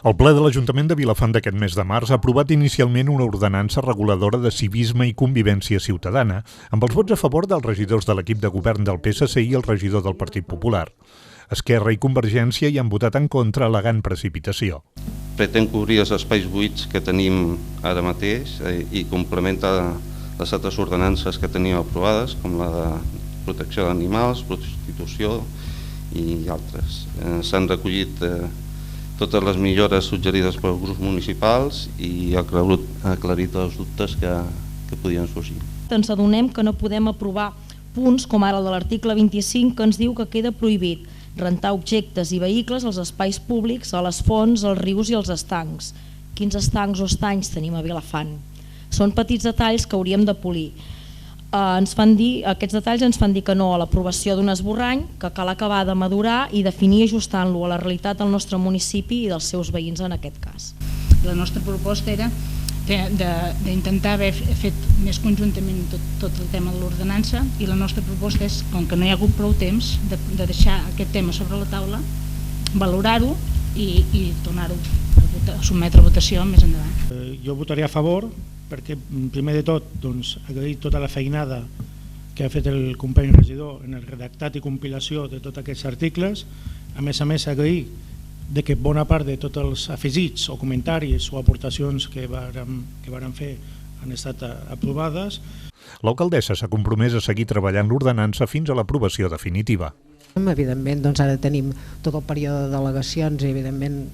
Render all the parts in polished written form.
El ple de l'Ajuntament de Vilafant d'aquest mes de març ha aprovat inicialment una ordenança reguladora de civisme i convivència ciutadana, amb els vots a favor dels regidors de l'equip de govern del PSC i el regidor del Partit Popular. Esquerra i Convergència hi han votat en contra al·legant precipitació. Pretén cobrir els espais buits que tenim ara mateix i complementa les altres ordenances que tenim aprovades, com la de protecció d'animals, prostitució i altres. S'han recollit totes les millores suggerides pels grups municipals i ha aclarit els dubtes que podien sorgir. Ens adonem que no podem aprovar punts com ara el de l'article 25 que ens diu que queda prohibit rentar objectes i vehicles als espais públics, a les fonts, als rius i als estancs. Quins estancs o estanys tenim a Vilafant? Són petits detalls que hauríem de polir. Aquests detalls ens fan dir que no a l'aprovació d'un esborrany que cal acabar de madurar i definir ajustant-lo a la realitat del nostre municipi i dels seus veïns en aquest cas. La nostra proposta era d'intentar haver fet més conjuntament tot el tema de l'ordenança i la nostra proposta és, com que no hi ha hagut prou temps, de deixar aquest tema sobre la taula, valorar-ho i tornar-ho a sotmetre a votació més endavant. Jo votaré a favor perquè, primer de tot, agrair tota la feinada que ha fet el company regidor en el redactat i compilació de tots aquests articles. A més, agrair que bona part de tots els afegits o comentaris o aportacions que varen fer han estat aprovades. L'alcaldessa s'ha compromès a seguir treballant l'ordenança fins a l'aprovació definitiva. Evidentment, ara tenim tot el període de delegacions i evidentment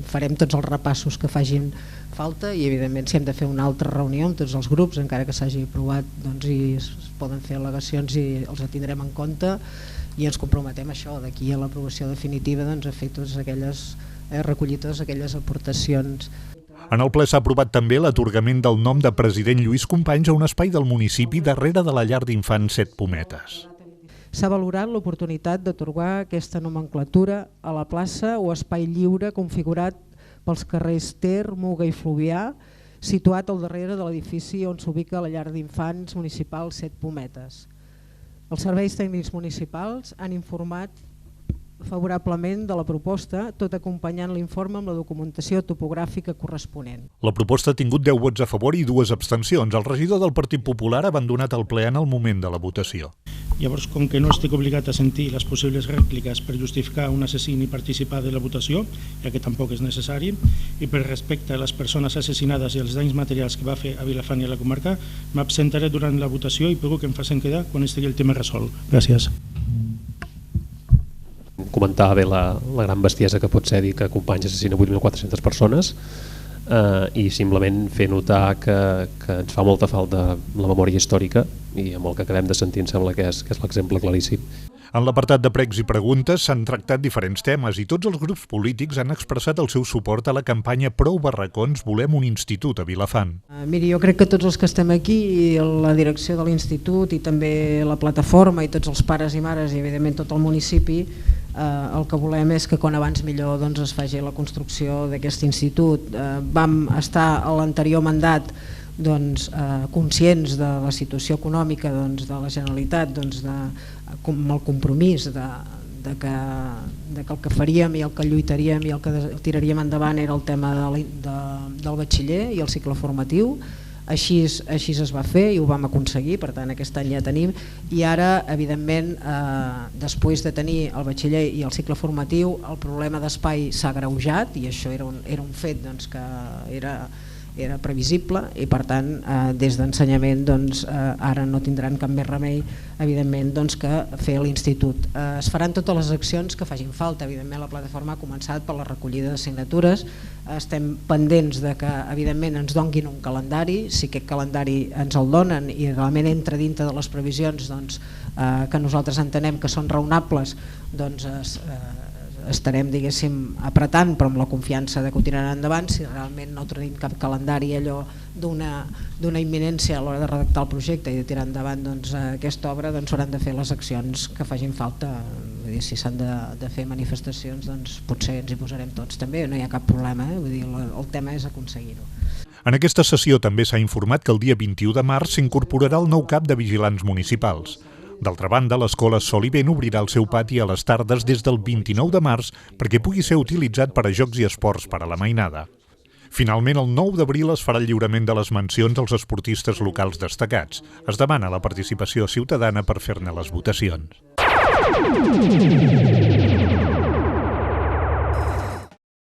farem tots els repassos que facin falta i evidentment si hem de fer una altra reunió amb tots els grups, encara que s'hagi aprovat i es poden fer al·legacions i els tindrem en compte i ens comprometem a això, d'aquí a l'aprovació definitiva a fer totes aquelles, recollir totes aquelles aportacions. En el ple s'ha aprovat també l'atorgament del nom de president Lluís Companys a un espai del municipi darrere de la llar d'infants Set Pometes. S'ha valorat l'oportunitat d'atorgar aquesta nomenclatura a la plaça o espai lliure configurat pels carrers Ter, Muga i Fluvià, situat al darrere de l'edifici on s'ubica la llar d'infants municipal Set Pometes. Els serveis tècnics municipals han informat favorablement de la proposta, tot acompanyant l'informe amb la documentació topogràfica corresponent. La proposta ha tingut 10 vots a favor i 2 abstencions. El regidor del Partit Popular ha abandonat el ple en el moment de la votació. Llavors, com que no estic obligat a sentir les possibles rèpliques per justificar un assassí i participar de la votació, ja que tampoc és necessari, i per respecte a les persones assassinades i els danys materials que va fer a Vilafant i a la comarca, m'absentaré durant la votació i prego que em facin quedar quan estigui el tema resolt. Gràcies. Comentava bé la gran bestiesa que pot ser dir que Companys assassina 8.400 persones i simplement fer notar que ens fa molta falta la memòria històrica i amb el que acabem de sentir em sembla que és l'exemple claríssim. En l'apartat de pregs i preguntes s'han tractat diferents temes i tots els grups polítics han expressat el seu suport a la campanya Prou barracons, volem un institut a Vilafant. Miri, jo crec que tots els que estem aquí, la direcció de l'institut i també la plataforma i tots els pares i mares i evidentment tot el municipi, el que volem és que quan abans millor es faci la construcció d'aquest institut. Vam estar a l'anterior mandat conscients de la situació econòmica de la Generalitat, amb el compromís de que el que faríem i el que lluitaríem i el que tiraríem endavant era el tema del batxiller i el cicle formatiu. Així es va fer i ho vam aconseguir, per tant aquest any ja tenim, i ara evidentment després de tenir el batxiller i el cicle formatiu el problema d'espai s'ha agreujat i això era un fet que era previsible i per tant des d'ensenyament ara no tindran cap més remei evidentment que fer l'institut. Es faran totes les accions que facin falta, evidentment la plataforma ha començat per la recollida de signatures, estem pendents de que evidentment ens donguin un calendari, si aquest calendari ens el donen i realment entra dintre de les previsions que nosaltres entenem que són raonables, estarem apretant però amb la confiança que ho tiraran endavant. Si realment no tenim cap calendari allò d'una imminència a l'hora de redactar el projecte i de tirar endavant aquesta obra, hauran de fer les accions que facin falta. Si s'han de fer manifestacions potser ens hi posarem tots també, no hi ha cap problema, el tema és aconseguir-ho. En aquesta sessió també s'ha informat que el dia 21 de març s'incorporarà el nou cap de vigilants municipals. D'altra banda, l'Escola Sol i Vent obrirà el seu pati a les tardes des del 29 de març perquè pugui ser utilitzat per a jocs i esports per a la mainada. Finalment, el 9 d'abril es farà el lliurament de les mencions als esportistes locals destacats. Es demana la participació ciutadana per fer-ne les votacions.